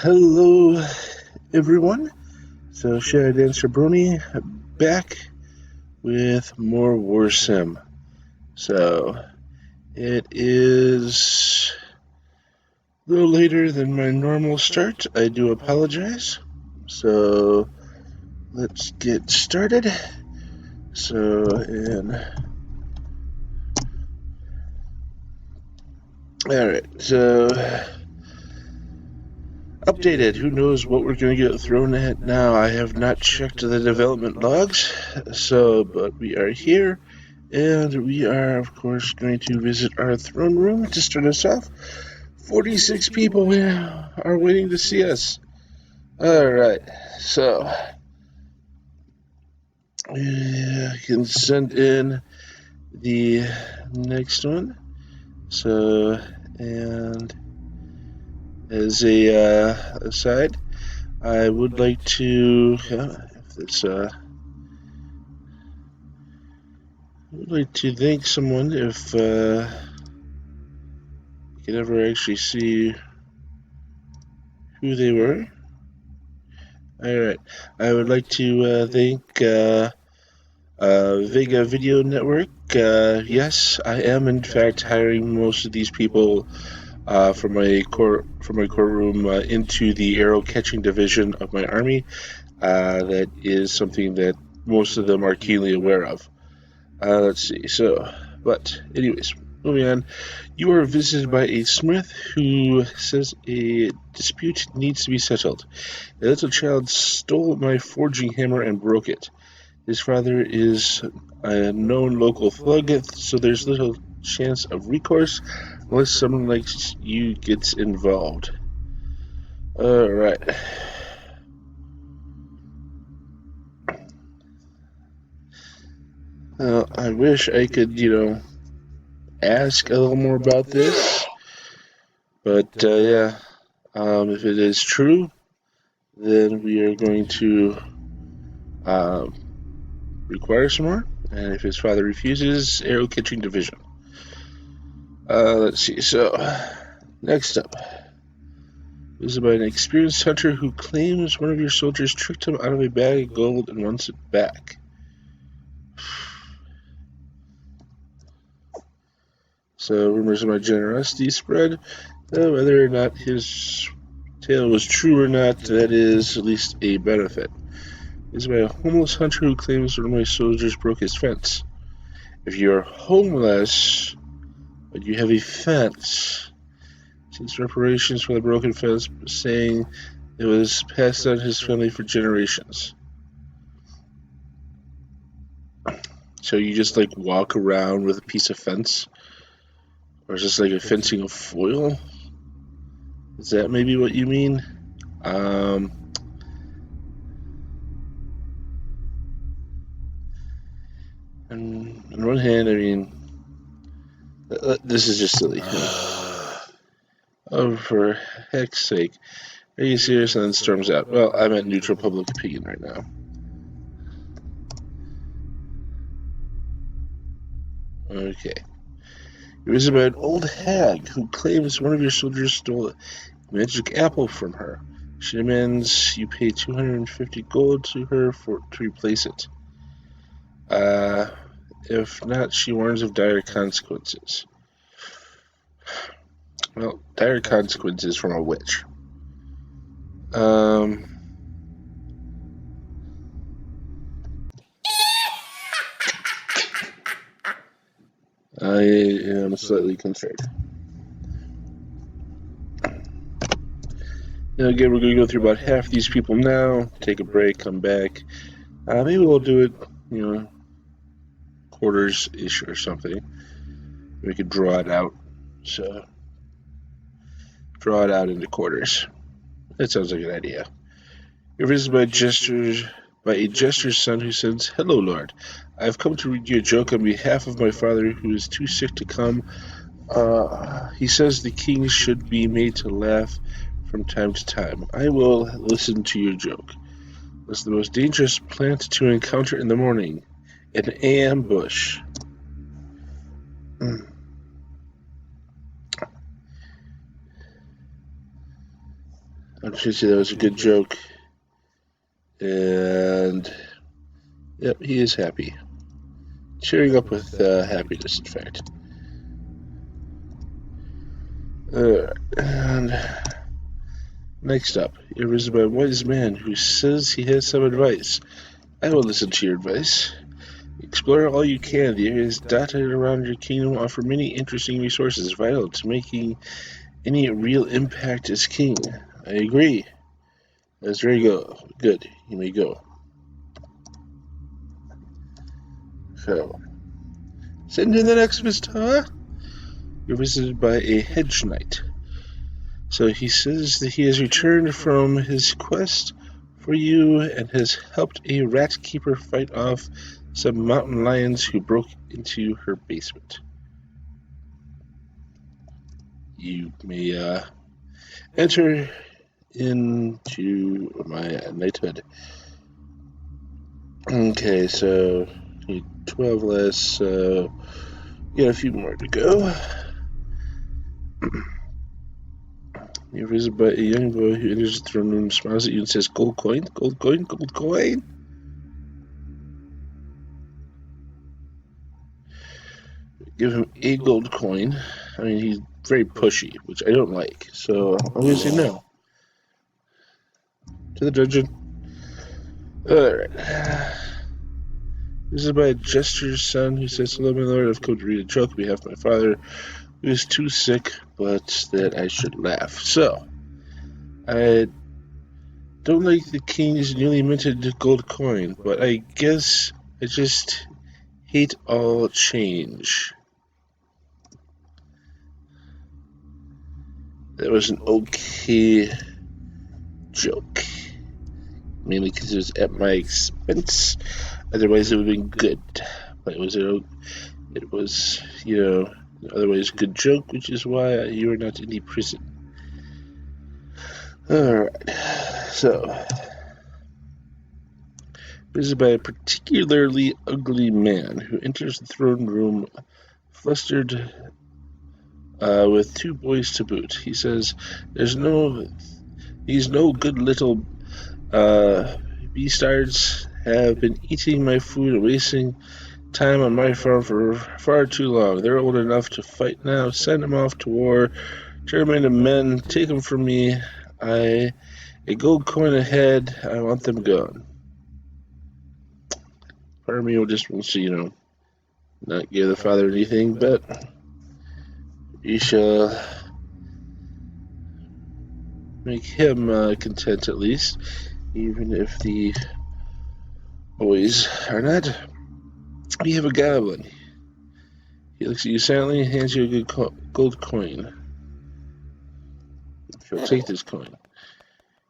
Hello, everyone. So, ShadowDancerBrony back with more Warsim. So, it is a little later than my normal start. I do apologize. So, let's get started. Alright, so updated. Who knows what we're going to get thrown at now? I have not checked the development logs, but we are here, and we are, of course, going to visit our throne room to start us off. 46 people are waiting to see us. Alright, so I can send in the next one. So, and as a aside, I would like to, thank someone if you could ever actually see who they were. Alright, I would like to thank Vega Video Network. Yes, I am in fact hiring most of these people from my core room into the arrow catching division of my army. That is something that most of them are keenly aware of. Let's see. But anyways, moving on. You are visited by a smith who says a dispute needs to be settled. A little child stole my forging hammer and broke it. His father is a known local thug, so there's little chance of recourse unless someone like you gets involved. Alright. I wish I could, ask a little more about this. But, yeah. If it is true, then we are going to require some more. And if his father refuses, arrow catching division. Let's see. So, next up. This is about an experienced hunter who claims one of your soldiers tricked him out of a bag of gold and wants it back. So, rumors of my generosity spread. Whether or not his tale was true or not, that is at least a benefit. This is by a homeless hunter who claims one of my soldiers broke his fence. If you are homeless, but you have a fence, seeks reparations for the broken fence, saying it was passed on his family for generations. So you just walk around with a piece of fence? Or just a fencing of foil? Is that maybe what you mean? On one hand, I mean, this is just silly. Oh, for heck's sake. Are you serious? And then storms out. Well, I'm at neutral public opinion right now. Okay. It was about an old hag who claims one of your soldiers stole a magic apple from her. She demands you pay 250 gold to her to replace it. If not, she warns of dire consequences. Well, dire consequences from a witch. I am slightly concerned. Again, we're going to go through about half these people now, take a break, come back. Maybe we'll do it, quarters-ish or something. We could draw it out. So, draw it out into quarters. That sounds like an idea. You're visited by a jester's son who says, "Hello, Lord. I've come to read you a joke on behalf of my father who is too sick to come. He says the king should be made to laugh from time to time. I will listen to your joke. What's the most dangerous plant to encounter in the morning? An ambush." I'm just gonna say that was a good joke. And yep, he is happy. Cheering up with happiness, in fact. And next up, here is a wise man who says he has some advice. I will listen to your advice. Explore all you can. The areas dotted around your kingdom offer many interesting resources vital to making any real impact as king. I agree. That's very good. You may go. So, send in the next visitor. You're visited by a hedge knight. So he says that he has returned from his quest for you and has helped a rat keeper fight off some mountain lions who broke into her basement. You may enter into my knighthood. Okay, so need 12 less, so got a few more to go. You're visited by a young boy who enters the throne room, smiles at you and says, "Gold coin, gold coin, gold coin." Give him a gold coin. I mean, he's very pushy, which I don't like, so I'm going to say no. To the dungeon. Alright. This is by a jester's son who says, "Hello, my lord. I've come to read a joke on behalf of my father, who is too sick, but that I should laugh." So, I don't like the king's newly minted gold coin, but I guess I just hate all change. That was an okay joke. Mainly because it was at my expense. Otherwise, it would have been good. But it was, otherwise a good joke, which is why you are not in the prison. Alright, so. This is by a particularly ugly man who enters the throne room flustered with two boys to boot. He says, these no good little beastards have been eating my food and wasting time on my farm for far too long. They're old enough to fight now. Send them off to war. Turn them into men. Take them from me. A gold coin ahead. I want them gone. Part of me will just wants to, not give the father anything, but you shall make him content at least, even if the boys are not. We have a goblin. He looks at you silently and hands you a good gold coin. She'll take this coin.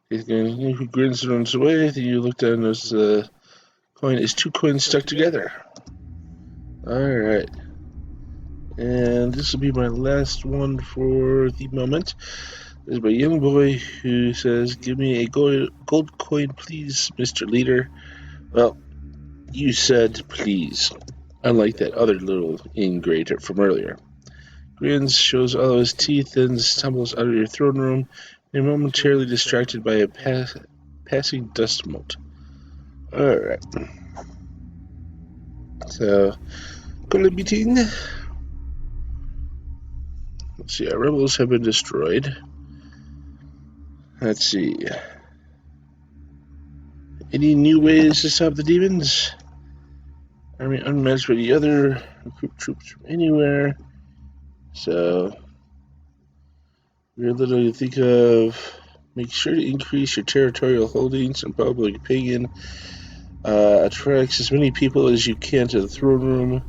He's going, who grins and runs away. Then you look down and notice the coin is two coins stuck together. Alright. And this will be my last one for the moment. There's a young boy who says, "Give me a gold coin, please, Mr. Leader." Well, you said please, unlike that other little ingrate from earlier. Grins, shows all of his teeth, and stumbles out of your throne room, and momentarily distracted by a passing dust mote. Alright. So, call a meeting. Let's see, our rebels have been destroyed. Let's see. Any new ways to stop the demons? Army unmatched by the other. Recruit troops from anywhere. So, we're literally think of make sure to increase your territorial holdings and public opinion. Attracts as many people as you can to the throne room.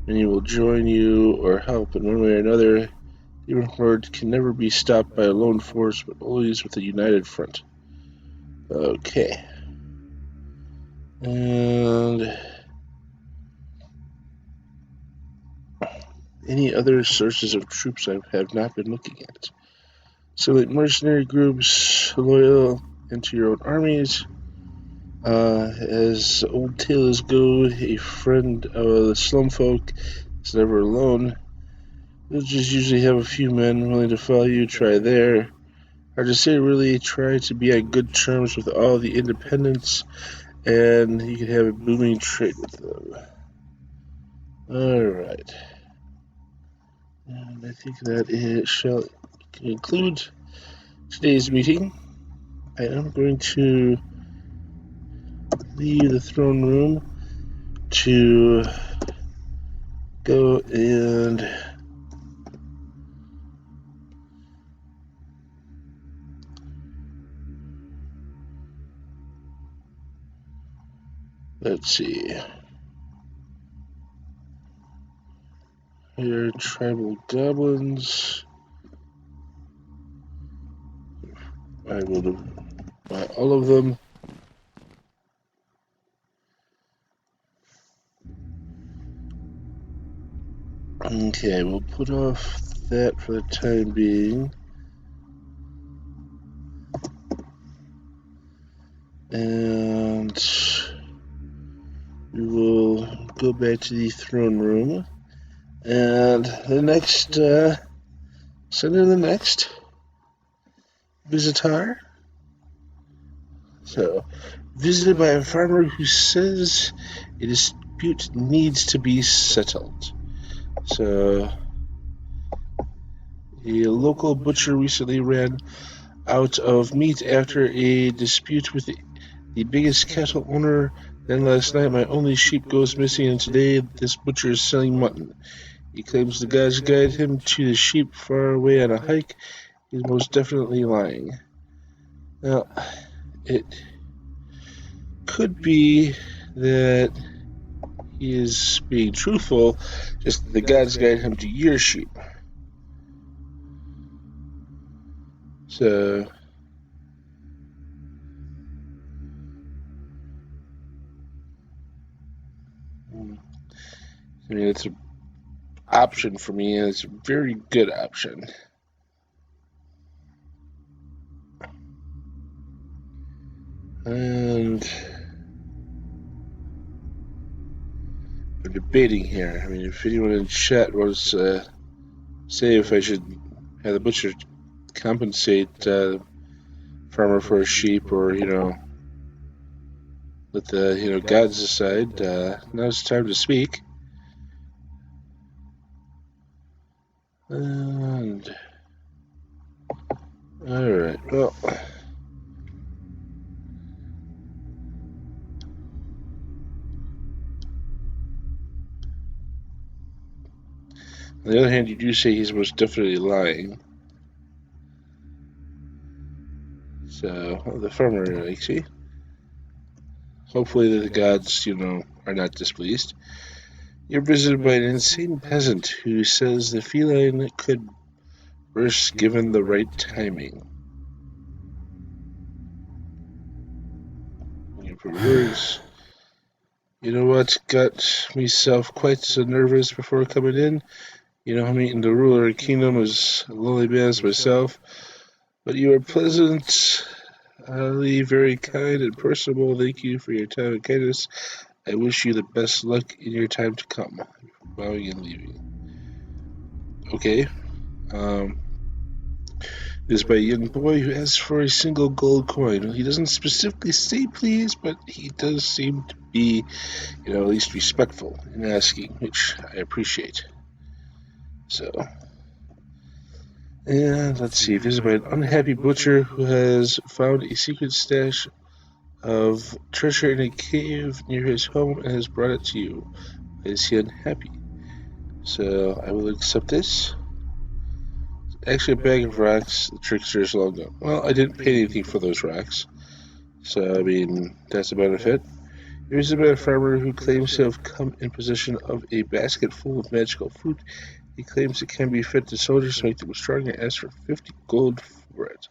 Many will join you or help in one way or another. The demon horde can never be stopped by a lone force, but always with a united front. Okay. And any other sources of troops I have not been looking at. Select mercenary groups loyal into your own armies. As old tales go, a friend of the slum folk is never alone. You'll just usually have a few men willing to follow you. Try there. hard to say, really. Try to be on good terms with all the independents, and you can have a booming trade with them. Alright. And I think that it shall conclude today's meeting. I am going to leave the throne room to go and let's see. Here, tribal goblins. I will buy all of them. Okay, we'll put off that for the time being. And we will go back to the throne room. And the next, send in the next visitor. So, visited by a farmer who says a dispute needs to be settled. So, a local butcher recently ran out of meat after a dispute with the biggest cattle owner. Then last night my only sheep goes missing, and today this butcher is selling mutton. He claims the gods guide him to the sheep far away on a hike. He's most definitely lying. Now, it could be that he is being truthful, just that the gods guide him to your sheep. So, I mean, it's an option for me, and it's a very good option. And I'm debating here. I mean, if anyone in chat wants to say if I should have the butcher compensate farmer for a sheep, or let the gods decide. Now's the time to speak. And all right, well. On the other hand, you do say he's most definitely lying. So, the farmer, I see. Hopefully the gods, are not displeased. You're visited by an insane peasant who says the feline could burst given the right timing. You put words. You know what got myself quite so nervous before coming in? I'm meeting the ruler of the kingdom as a lonely man as myself. But you are pleasant, very kind and personable. Thank you for your time and kindness. I wish you the best luck in your time to come. Bowing and leaving. Okay. This is by a young boy who asks for a single gold coin. He doesn't specifically say please, but he does seem to be, at least respectful in asking, which I appreciate. So, and let's see. This is by an unhappy butcher who has found a secret stash of treasure in a cave near his home and has brought it to you. Is he unhappy? So I will accept this. Actually, a bag of rocks. The trickster is long gone. Well, I didn't pay anything for those rocks, so I mean that's a benefit. Here's about a farmer who claims to have come in possession of a basket full of magical fruit. He claims it can be fed to soldiers to make them strong and asks for 50 gold for it.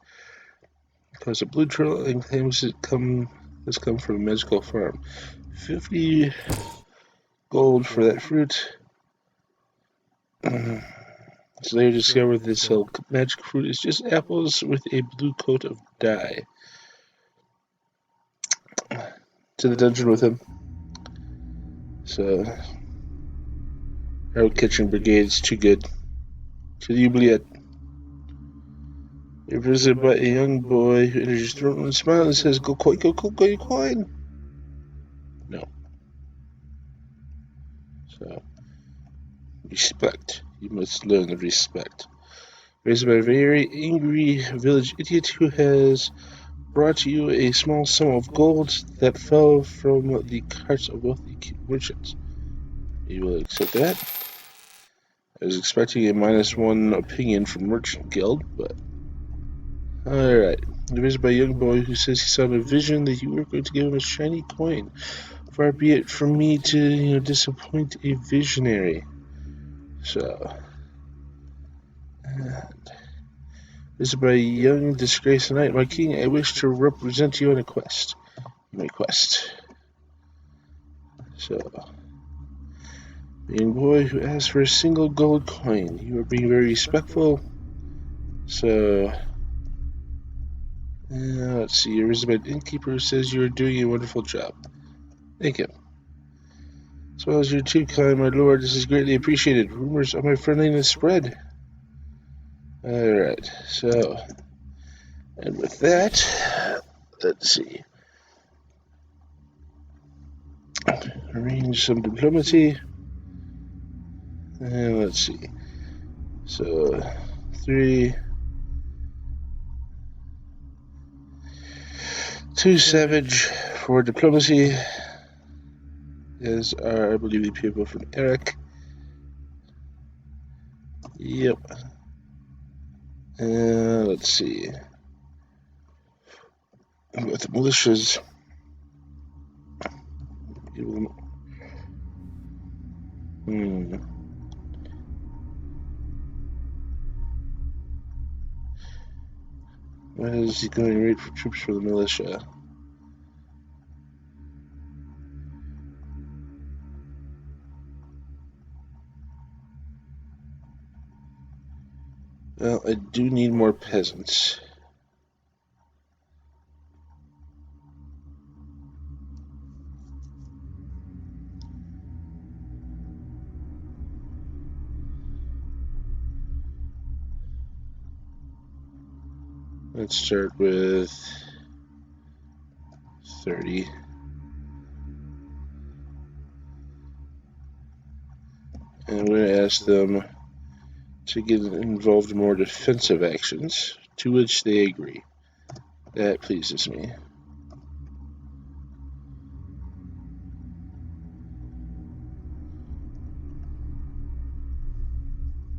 Because a blue turtle and claims has come from a magical farm. 50 gold for that fruit. So they discovered this magic fruit is just apples with a blue coat of dye. To the dungeon with him. So, our kitchen brigade's too good. To the oubliette. You're visited by a young boy who enters your throat and smiles and says, "Go coin, go coin, go coin." No. So, respect. You must learn the respect. Raised by a very angry village idiot who has brought you a small sum of gold that fell from the carts of wealthy merchants. You will accept that. I was expecting a -1 opinion from Merchant Guild, but alright. Raised by a young boy who says he saw a vision that you were going to give him a shiny coin. Far be it from me to, disappoint a visionary. So, this is by a young disgraced knight. My king, I wish to represent you on a quest. My quest. So, the young boy who asked for a single gold coin. You are being very respectful. So, let's see. Your Elizabeth innkeeper says you are doing a wonderful job. Thank you. As well as you're too kind, my lord. This is greatly appreciated. Rumors of my friendliness spread. Alright, so, and with that, let's see. Arrange some diplomacy. And let's see. So, 3, 2 savage for diplomacy. Is our, I believe, the people from Eric. Yep. Let's see. With the militias. Why is he going to raid for troops for the militia? Well, I do need more peasants. Let's start with 30. And I'm going to ask them to get involved in more defensive actions, to which they agree. That pleases me.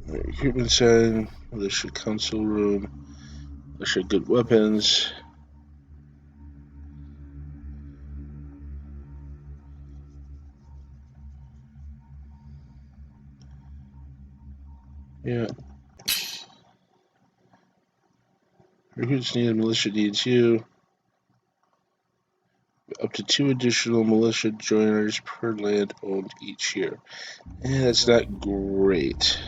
Recruitment sign, militia council room, militia good weapons. Yeah. Recruits needed, militia needs you. Up to 2 additional militia joiners per land owned each year. And that's not great.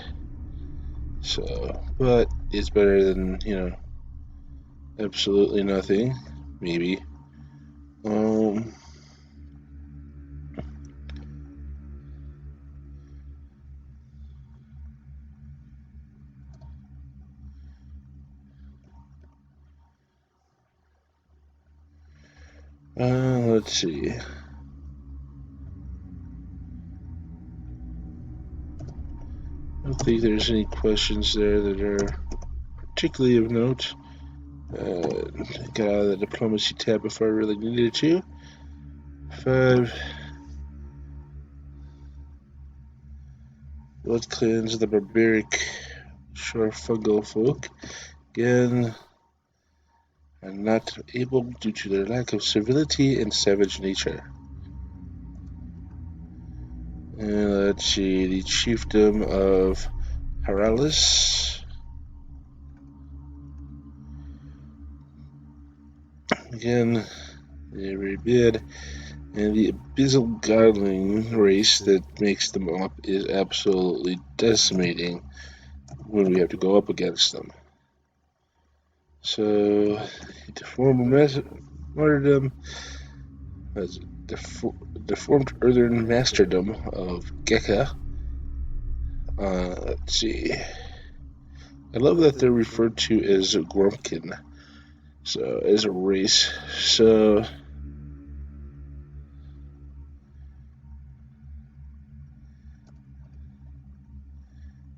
So, but it's better than, absolutely nothing. Maybe. Let's see. I don't think there's any questions there that are particularly of note. Got out of the diplomacy tab before I really needed to. 5. Blood clans of the barbaric shore fungal folk. Again, are not able due to their lack of civility and savage nature. And let's see, the chiefdom of Haralis. Again, they're very bad. And the abyssal godling race that makes them up is absolutely decimating when we have to go up against them. So, deformed martyrdom, deformed earthen masterdom of Gekka. Let's see. I love that they're referred to as Grumpkin, so as a race. So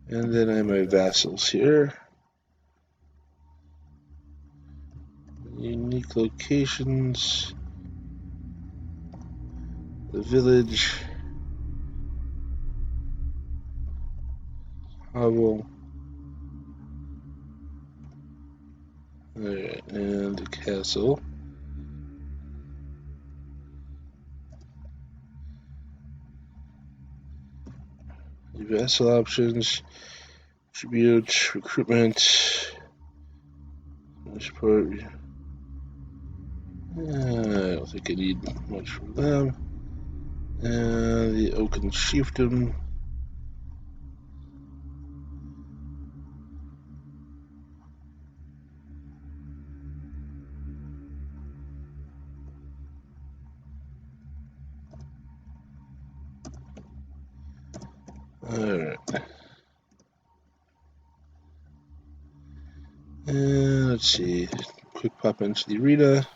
and then I have my vassals here. Unique locations. The village. Hovel. Alright, and the castle. The vassal options. Tribute, recruitment. This part. I don't think I need much from them. And the Oaken Chiefdom. Alright. And let's see. Quick pop into the arena.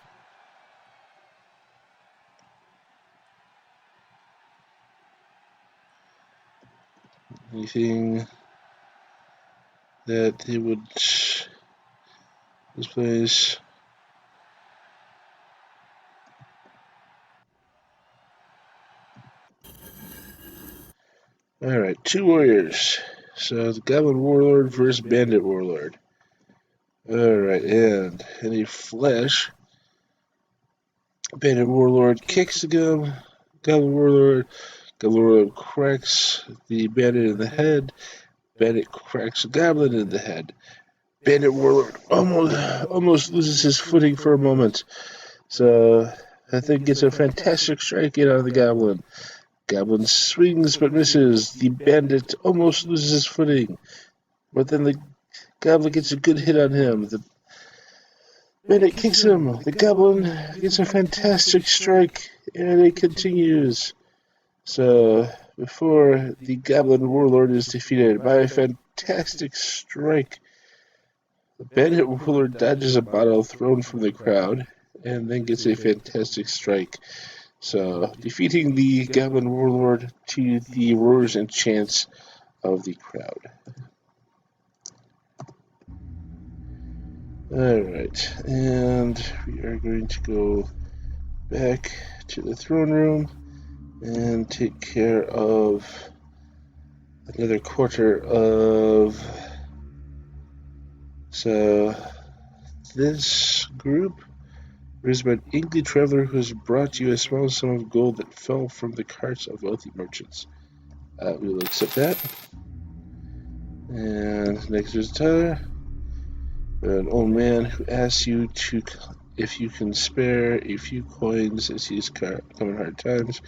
Anything that they would this place. Alright, 2 warriors. So the Goblin Warlord versus Bandit Warlord. Alright, and any flesh. Bandit Warlord kicks the Goblin Warlord. Goblin Warlord cracks the bandit in the head. Bandit cracks the Goblin in the head. Bandit Warlord almost loses his footing for a moment. So I think gets a fantastic strike in on the Goblin. Goblin swings but misses. The bandit almost loses his footing. But then the Goblin gets a good hit on him. The bandit kicks him. The Goblin gets a fantastic strike. And it continues. So before the Goblin Warlord is defeated by a fantastic strike, the Bandit Warlord dodges a bottle thrown from the crowd and then gets a fantastic strike. So defeating the Goblin Warlord to the roars and chants of the crowd. Alright, and we are going to go back to the throne room and take care of another quarter of... So this group is about an Angry traveler who has brought you a small sum of gold that fell from the carts of wealthy merchants. We will accept that. And next is Tyler, an old man who asks you to if you can spare a few coins as he's coming hard times.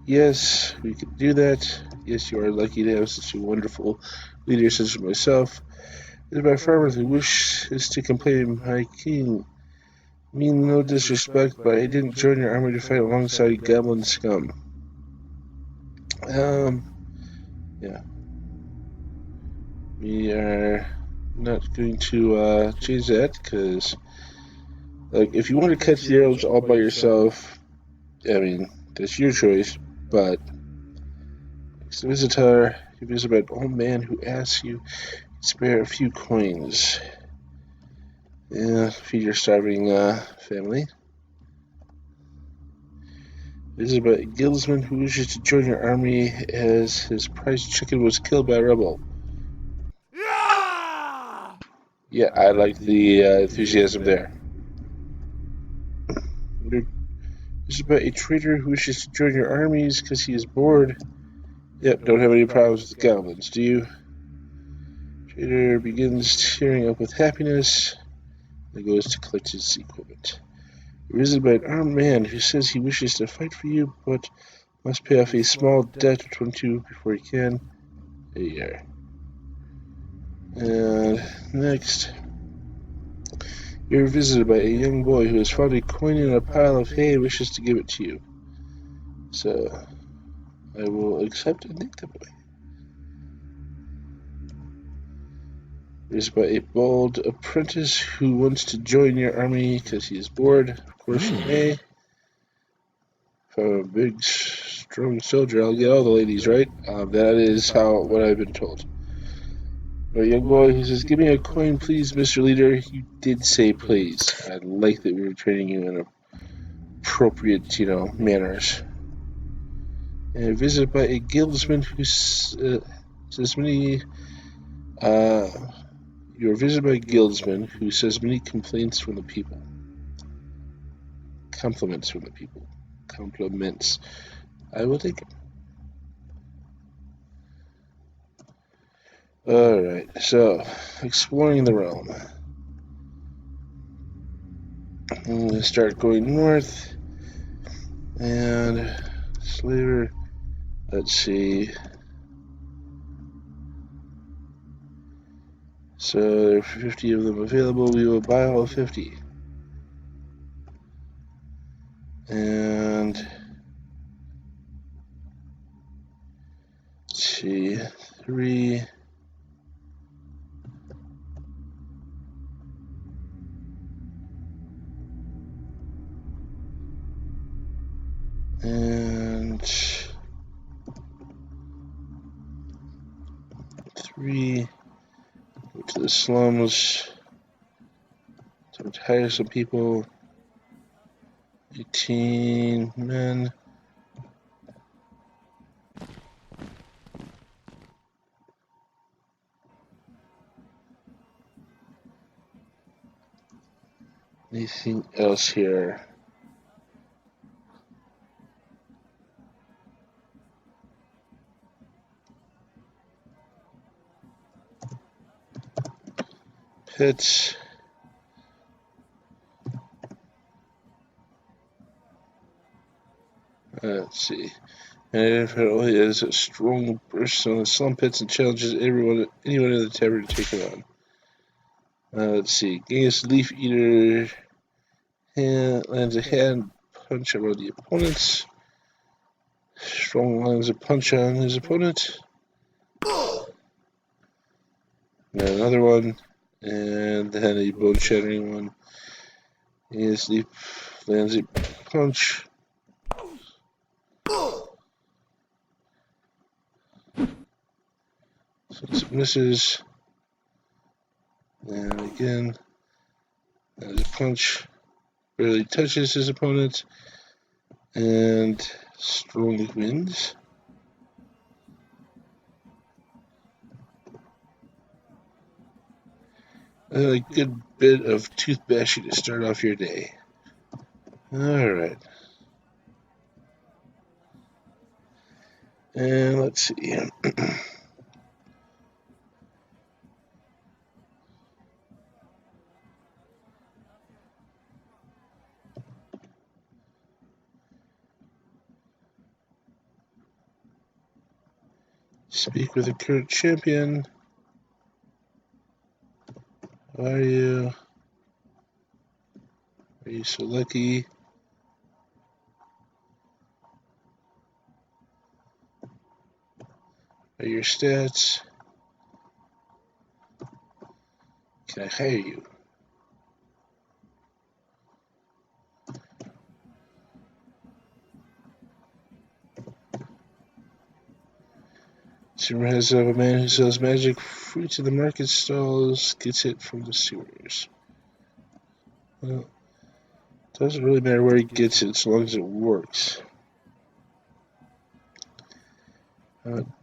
Yes, we can do that. Yes, you are lucky to have such a wonderful leader such as myself. It is my farmer who wishes to complain my king. Mean no disrespect, but I didn't join your army to fight alongside goblin scum. Yeah. We are not going to change that, because like, if you want to catch the arrows all by yourself, I mean, that's your choice, but the visitor, you visit an old man who asks you to spare a few coins. Yeah, feed your starving family. This is about a guildsman who wishes to join your army as his prized chicken was killed by a rebel. Yeah, I like the enthusiasm there. This is about a trader who wishes to join your armies because he is bored. Yep, don't have any problems with the goblins, do you? Trader begins tearing up with happiness and goes to collect his equipment. You're visited by an armed man who says he wishes to fight for you, but must pay off a small debt of 22 before he can. There you are. And next, you're visited by a young boy who has found a coin in a pile of hay and wishes to give it to you. So, I will accept and take the boy. Is by a bold apprentice who wants to join your army because he is bored. Of course you may. If I'm a big, strong soldier, I'll get all the ladies, right? That is what I've been told. A young boy who says, "Give me a coin, please, Mr. Leader." You did say please. I like that we were training you in appropriate, manners. And visited by a guildsman who says many. You are visited by a guildsman who says many complaints from the people. Compliments from the people. Compliments. I will take it. Alright, so, exploring the realm. I'm going to start going north. And, slaver. Let's see. So, there are 50 of them available. We will buy all 50. And, let's see. 3. And 3. Go to the slums. Time to hire some people. 18 men. Anything else here? Pets. Let's see. And apparently has a strong burst on the slum pits and challenges anyone in the tavern to take him on. Let's see. Gains Leaf Eater lands a hand punch on the opponents. Strong lands a punch on his opponent. And another one. And then a bone shattering one. Gains Leaf lands a punch. So it misses. And again, there's a punch. Barely touches his opponent. And strongly wins. A good bit of tooth bashing to start off your day. Alright. And let's see. Speak with the current champion. How are you? Are you so lucky? Are your stats? Can I hire you? Rumor has of a man who sells magic fruits in the market stalls, gets it from the sewers. Well, doesn't really matter where he gets it as long as it works.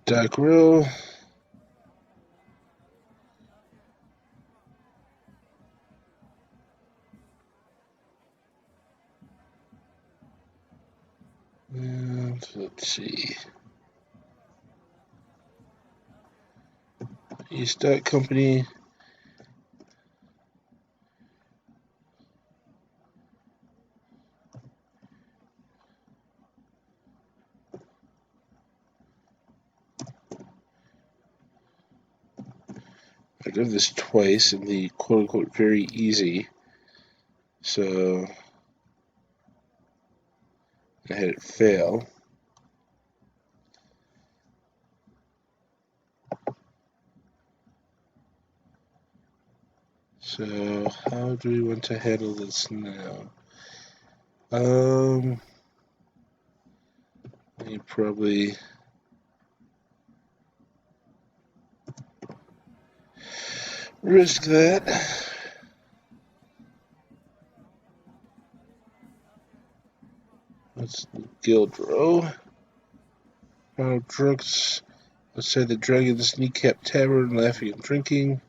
Doc Row. And let's see. East Dot Company. I did this twice in the quote-unquote very easy, so I had it fail. So, how do we want to handle this now? I probably risk that. That's the guild row. Drunks outside the Dragon's Kneecap Tavern, laughing and drinking.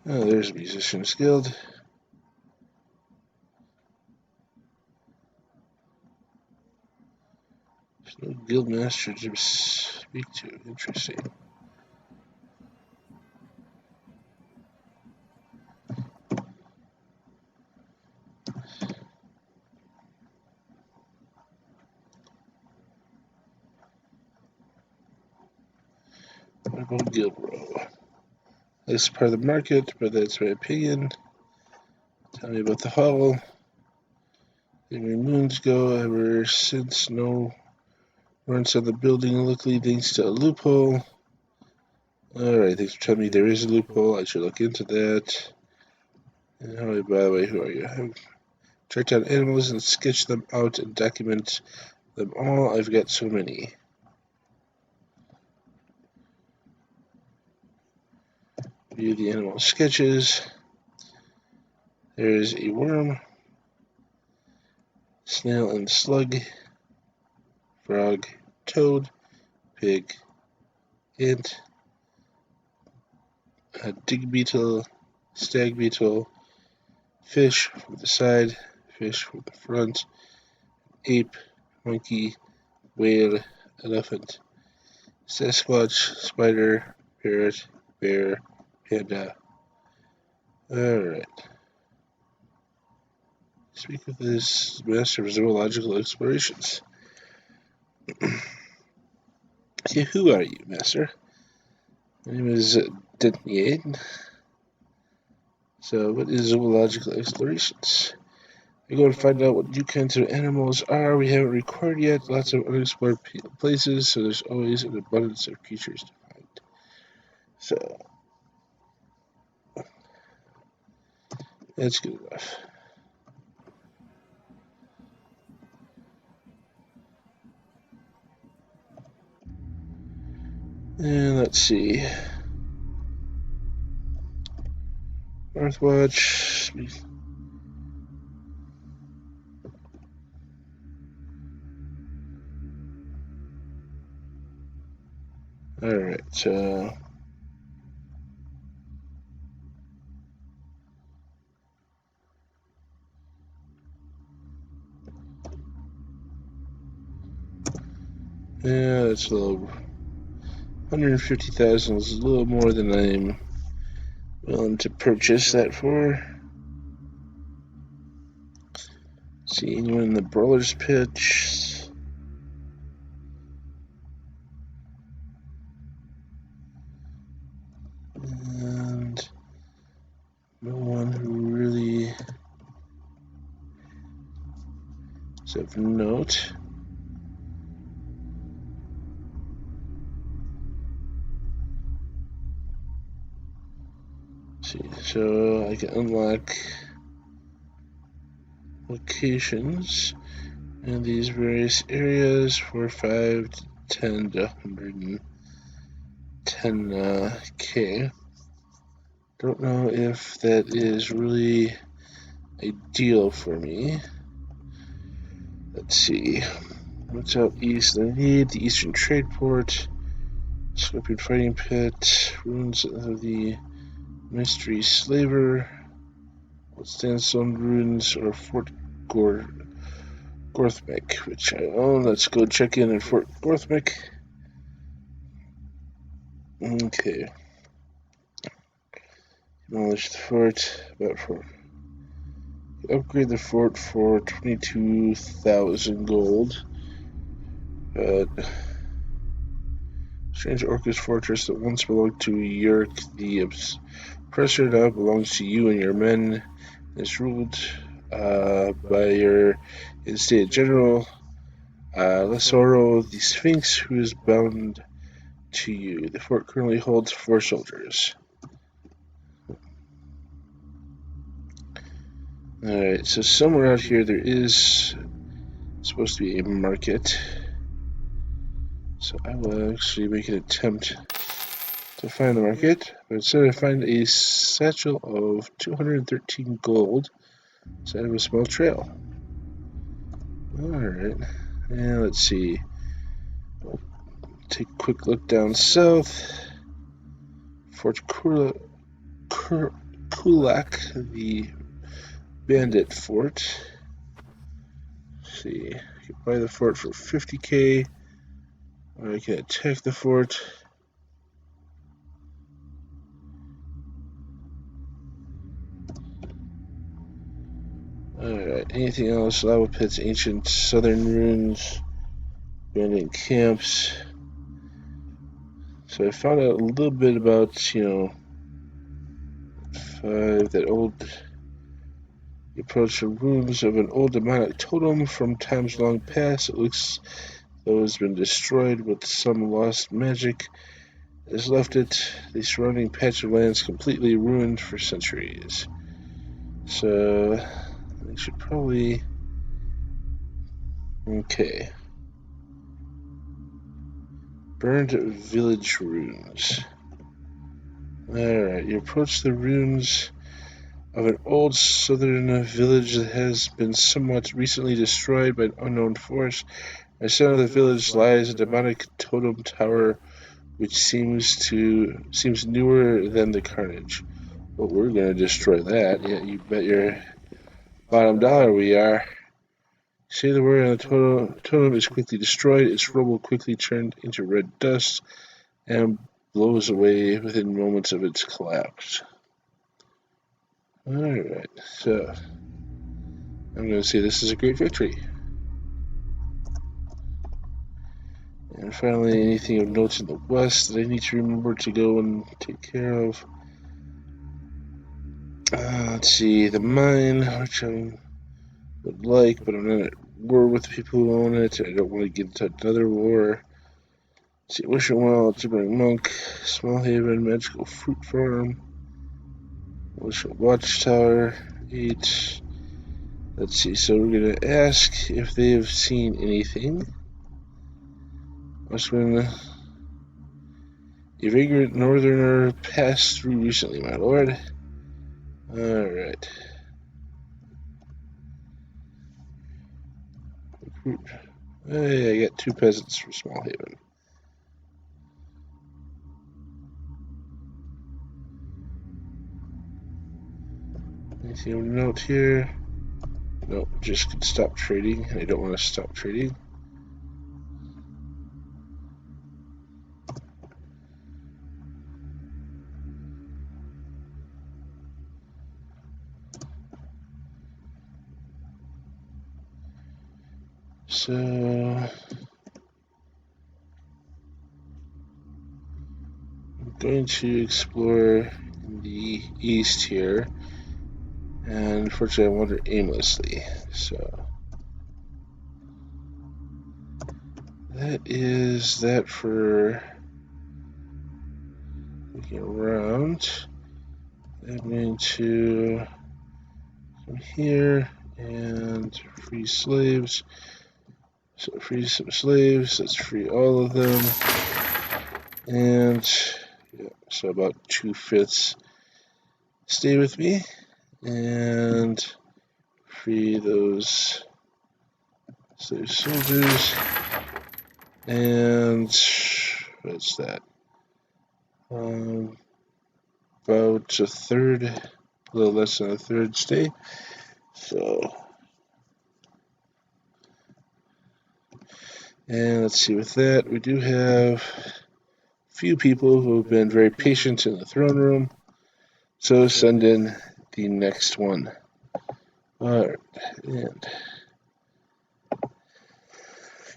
Oh, there's a Musician's Guild. There's no guild master to speak to. Interesting. What about guild row? This is part of the market, but that's my opinion. Tell me about the hall. Every moons go ever since no runs on the building, luckily thanks to a loophole. Alright, thanks for telling me there is a loophole. I should look into that. And by the way, who are you? I've tracked down animals and sketched them out and document them all. I've got so many. View the animal sketches. There's a worm, snail and slug, frog, toad, pig, ant, a dig beetle, stag beetle, fish from the side, fish from the front, ape, monkey, whale, elephant, Sasquatch, spider, parrot, bear, panda. Alright. Speak with this master of zoological explorations. Okay, who are you, master? My name is Denier. So, what is zoological explorations? We go and find out what new kinds of animals are. We haven't recorded yet. Lots of unexplored places, so there's always an abundance of creatures to find. So, that's good enough. And let's see. Earthwatch. Alright, so. Yeah, that's a little. 150,000 is a little more than I'm willing to purchase that for. See anyone in the brawler's pitch? And no one who really is of note. See, so I can unlock locations in these various areas for 5 to 10 to 110k. Don't know if that is really ideal for me. Let's see. What's out east? I need the Eastern Trade Port, Scorpion Fighting Pit, Ruins of the Mystery Slaver, Sandstone Ruins, or Fort Gorthmic, which I own. Let's go check in at Fort Gorthmic. Okay. Demolish the fort. About fort. Upgrade the fort for 22,000 gold. But Strange Orcus Fortress that once belonged to Yerk the Oppressor now belongs to you and your men. It's ruled by your instated general. Lesoro, the Sphinx, who is bound to you. The fort currently holds 4 soldiers. Alright, so somewhere out here there is supposed to be a market. So I will actually make an attempt to find the market. But instead I find a satchel of 213 gold inside of a small trail. Alright, and let's see. We'll take a quick look down south. Fort Kulak, the bandit fort. Let's see, I can buy the fort for 50k, or I can attack the fort. Alright, anything else? Lava pits, ancient southern ruins, abandoned camps. So I found out a little bit about, that old. You approach the ruins of an old demonic totem from times long past. It looks though it has been destroyed, with some lost magic has left it. The surrounding patch of land is completely ruined for centuries. So I should probably. Okay. Burned village ruins. Alright, you approach the ruins of an old southern village that has been somewhat recently destroyed by an unknown force. At the center of the village lies a demonic totem tower which seems newer than the carnage. Well, we're gonna destroy that. Yeah, you bet your bottom dollar we are. Say the word and the totem is quickly destroyed. Its rubble quickly turned into red dust and blows away within moments of its collapse. Alright, so I'm going to say this is a great victory. And finally, anything of note in the west that I need to remember to go and take care of. Let's see, the mine, which I would like, but I'm not at war with the people who own it. I don't want to get into another war. Let's see, Wishing Well, Gibbering Monk, Small Haven, Magical Fruit Farm, Wishing Watchtower, 8. Let's see, so we're going to ask if they have seen anything. When a vagrant northerner passed through recently, my lord. Alright. Hey, I got 2 peasants for Small Haven. Anything of note here? Nope, just could stop trading. I don't want to stop trading. So I'm going to explore in the east here, and unfortunately I wander aimlessly, so that is that for looking around. I'm going to come here and free slaves. So free some slaves, let's free all of them. And yeah, so about 2/5 stay with me. And free those slave soldiers. And what's that? About a third, a little less than a third stay. So, and let's see, with that, we do have a few people who have been very patient in the throne room. So send in the next one. Alright, and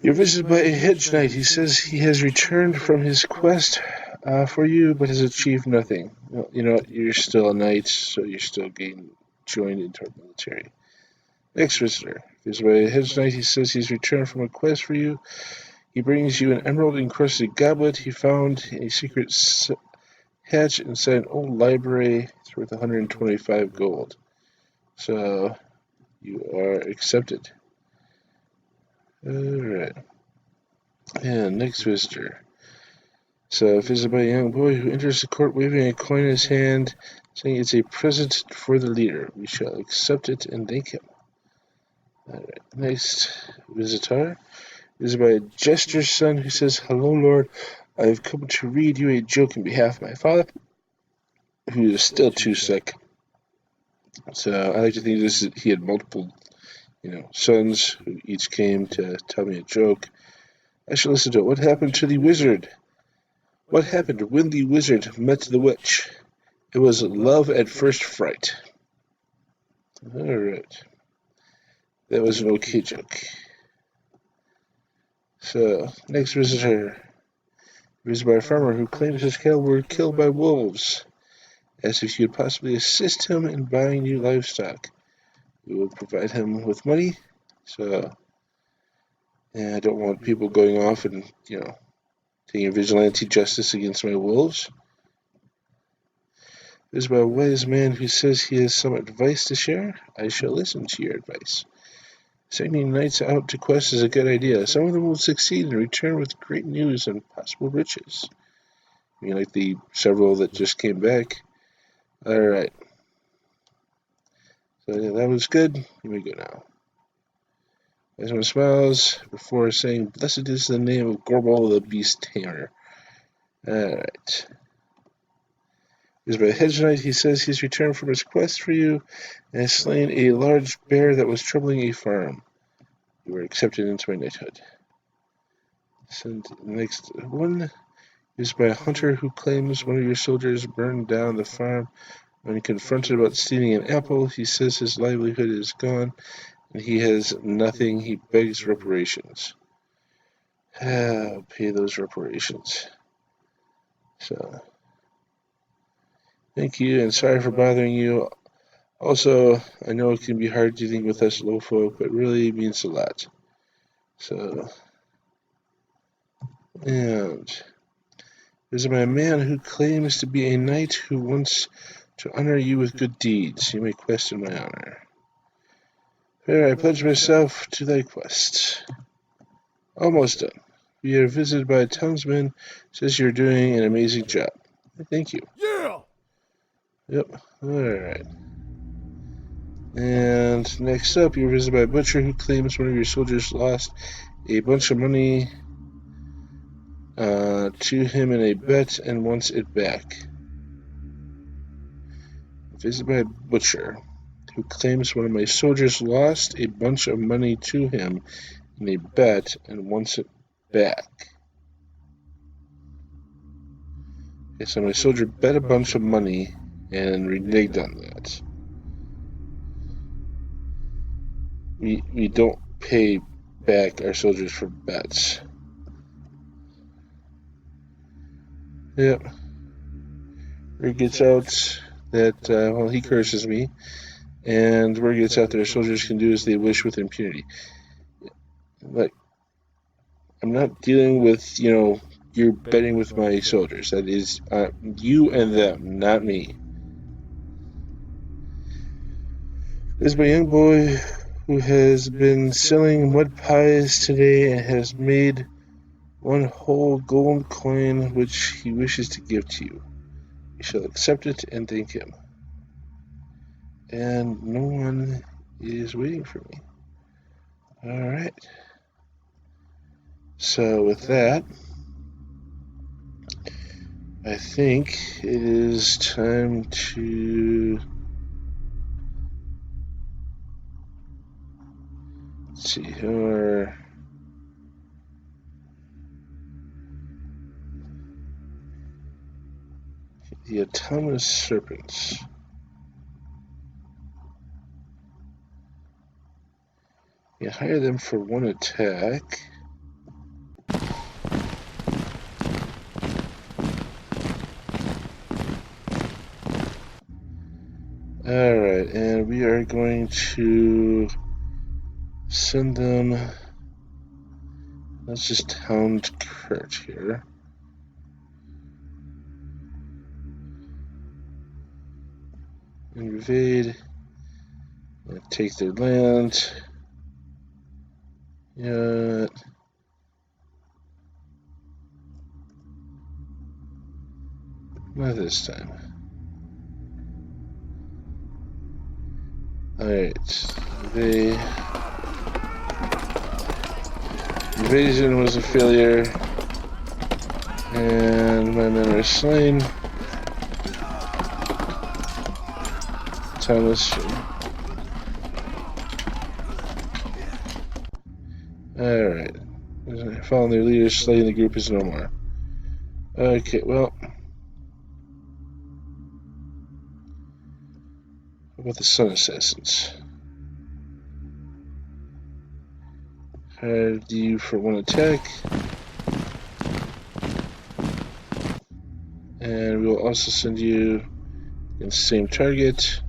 you're visited by a hedge knight. He says he has returned from his quest for you, but has achieved nothing. Well, you know what? You're still a knight, so you're still getting joined into our military. Next visitor. Visited by Hedge Knight, he says he's returned from a quest for you. He brings you an emerald-encrusted goblet he found in a secret hatch inside an old library. It's worth 125 gold. So, you are accepted. Alright. And next visitor. So, visited by a young boy who enters the court waving a coin in his hand, saying it's a present for the leader. We shall accept it and thank him. Alright, next visitor. Visited by a jester's son who says, "Hello, Lord. I have come to read you a joke in behalf of my father, who is still too sick." So I like to think he had multiple, sons who each came to tell me a joke. I should listen to it. What happened to the wizard? What happened when the wizard met the witch? It was love at first fright. Alright. That was an okay joke. So, next visitor. Visited by a farmer who claims his cattle were killed by wolves. Asks if you could possibly assist him in buying new livestock. We will provide him with money. So, I don't want people going off and, taking vigilante justice against my wolves. There's a wise man who says he has some advice to share. I shall listen to your advice. Sending knights out to quest is a good idea. Some of them will succeed and return with great news and possible riches. Like the several that just came back. Alright. So yeah, that was good. Here we go now. Everyone smiles before saying, "Blessed is the name of Gorbal the Beast Tamer." Alright. He's by Hedge Knight. He says he's returned from his quest for you and has slain a large bear that was troubling a farm. You were accepted into my knighthood. Send the next one is by a hunter who claims one of your soldiers burned down the farm. When confronted about stealing an apple, he says his livelihood is gone and he has nothing. He begs reparations. I'll pay those reparations. So, thank you and sorry for bothering you. Also, I know it can be hard dealing with us low folk, but it really means a lot. So, and there's a man who claims to be a knight who wants to honor you with good deeds. You may quest in my honor. Here, I pledge myself to thy quest. Almost done. We are visited by a townsman who says you're doing an amazing job. Thank you. Yeah! Yep. Alright. And next up, you're visited by a butcher who claims one of your soldiers lost a bunch of money to him in a bet and wants it back. Visited by a butcher who claims one of my soldiers lost a bunch of money to him in a bet and wants it back. Okay, so my soldier bet a bunch of money and reneged on that. We don't pay back our soldiers for bets. Yep. Word gets out that, he curses me, and word gets out that our soldiers can do as they wish with impunity. But I'm not dealing with, you're betting with my soldiers. That is you and them, not me. There's my young boy who has been selling mud pies today and has made one whole gold coin which he wishes to give to you. You shall accept it and thank him. And no one is waiting for me. Alright. So with that, I think it is time to see who are the autonomous serpents. You hire them for one attack. Alright, and we are going to send them. Let's just hound Kurt here. Invade. Take their land. Yeah. Not this time. Alright. Invasion was a failure. And my men are slain. Timeless. Alright. Following their leaders, slaying the group is no more. Okay, well. How about the Sun Assassins? Hired you for one attack. And we'll also send you against the same target.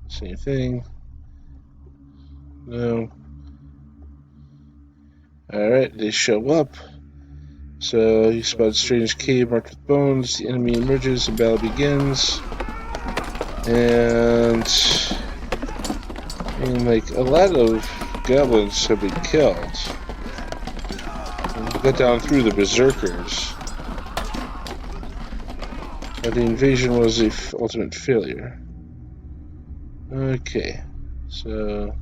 Same thing. No. Alright, they show up. So you spot a strange cave marked with bones. The enemy emerges, the battle begins. And like a lot of goblins have been killed. And we got down through the berserkers. But the invasion was the ultimate failure. Okay, so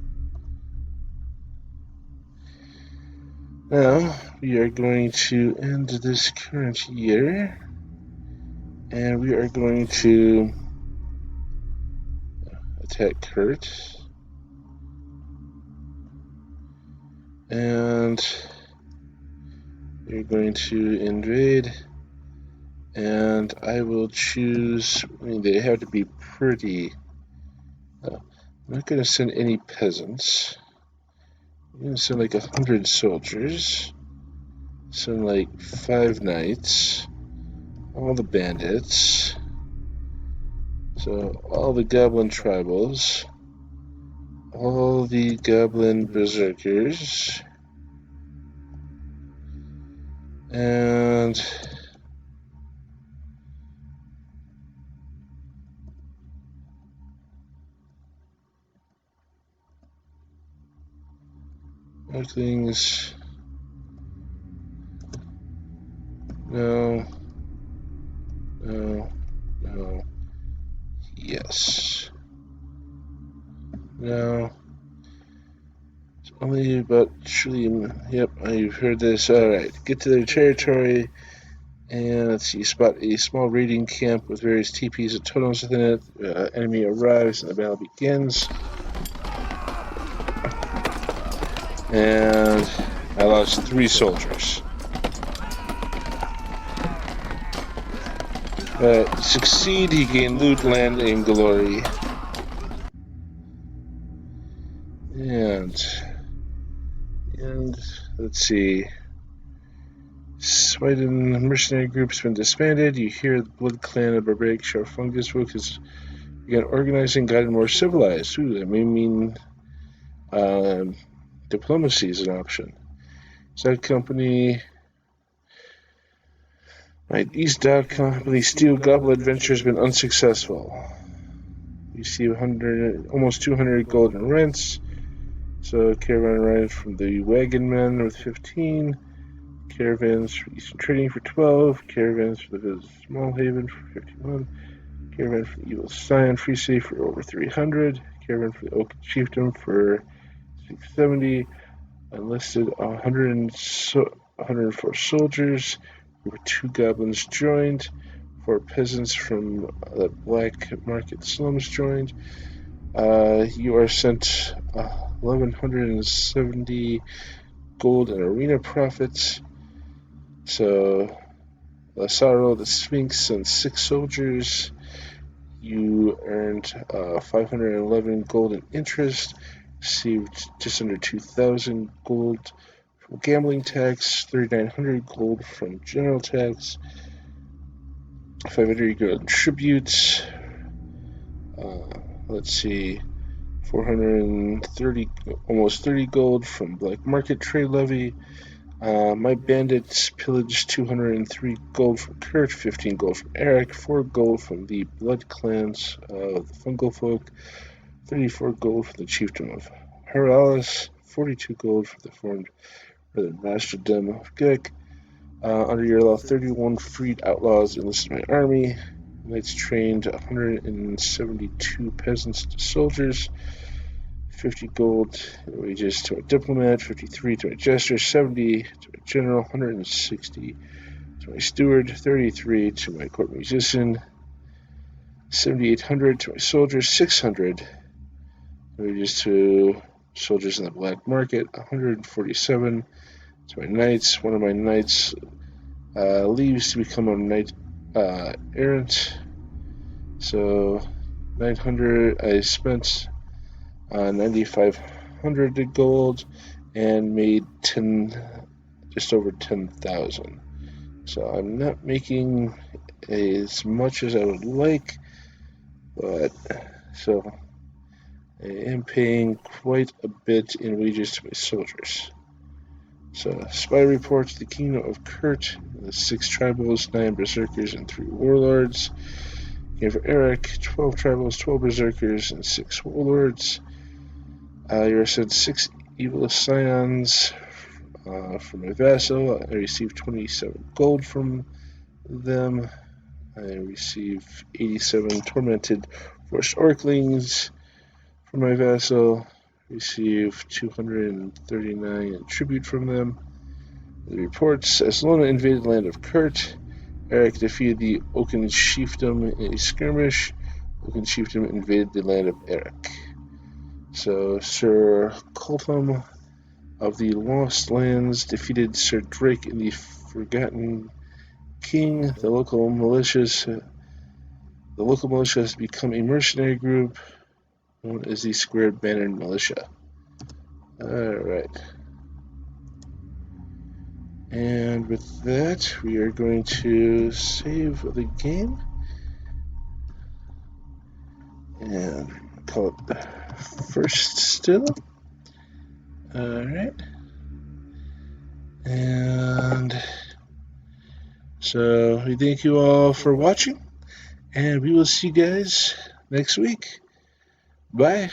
now we are going to end this current year, and we are going to attack Kurt, and we're going to invade, and I will choose. I mean, they have to be pretty. I'm not going to send any peasants. I'm going to send like 100 soldiers. Send like 5 knights. All the bandits. So all the goblin tribals. All the goblin berserkers. And things. No. No. No. Yes. No. It's only about truly. Yep, I've heard this. Alright, get to their territory. And let's see, spot a small raiding camp with various TPs and totems within it. Enemy arrives and the battle begins. And I lost 3 soldiers. Succeed, he gained loot, land, and glory. And let's see. Sweden mercenary group's been disbanded. You hear the Blood Clan of Barbaric Sharfungus folk has begun organizing, gotten more civilized. Ooh, that may mean diplomacy is an option. That company. Right, East Dot Company Steel Goblet Adventure has been unsuccessful. You see almost 200 golden rents. So caravan rides from the Wagon Men with 15. Caravans for Eastern Trading for 12. Caravans for the Village of Smallhaven for 51. Caravan for the Evil Scion Free City for over 300. Caravan for the Oak Chiefdom for 670. Enlisted 104 soldiers. There were 2 goblins joined. 4 peasants from the Black Market slums joined. You are sent 1,170 gold and arena profits. So, Lasaro the Sphinx sent 6 soldiers. You earned 511 gold in interest. Received just under 2,000 gold from gambling tax. 3,900 gold from general tax. 500 gold in tributes. Let's see. 430, almost 30 gold from Black Market Trade Levy. My bandits pillaged 203 gold from Kurt, 15 gold from Eric, 4 gold from the Blood Clans of the Fungal Folk, 34 gold from the Chieftain of Heralis, 42 gold for the formed Master-Dem of Gek. Under your law, 31 freed outlaws enlisted my army. Knights trained 172 peasants to soldiers. 50 gold wages to a diplomat, 53 to a jester, 70 to a general, 160 to my steward, 33 to my court musician, 7,800 to my soldiers, 600 wages to soldiers in the black market, 147 to my knights. One of my knights leaves to become a knight errant, so 900. I spent 9,500 gold and made just over 10,000. So I'm not making as much as I would like, but so I am paying quite a bit in wages to my soldiers. So spy reports the kingdom of Kurt, the 6 tribals, 9 berserkers, and 3 warlords. Here for Eric, 12 tribals, 12 berserkers, and 6 warlords. You are sent 6 evil scions from my vassal. I received 27 gold from them. I received 87 tormented forced orclings from my vassal. Received 239 in tribute from them. The reports: Aslona invaded the land of Kurt. Eric defeated the Oaken chiefdom in a skirmish. Oaken chiefdom invaded the land of Eric. So Sir Totem of the Lost Lands defeated Sir Drake in the Forgotten King. The local militia has become a mercenary group known as the Squared Bannered Militia. Alright. And with that, we are going to save the game. And call it first still. Alright. And so we thank you all for watching, and we will see you guys next week. Bye.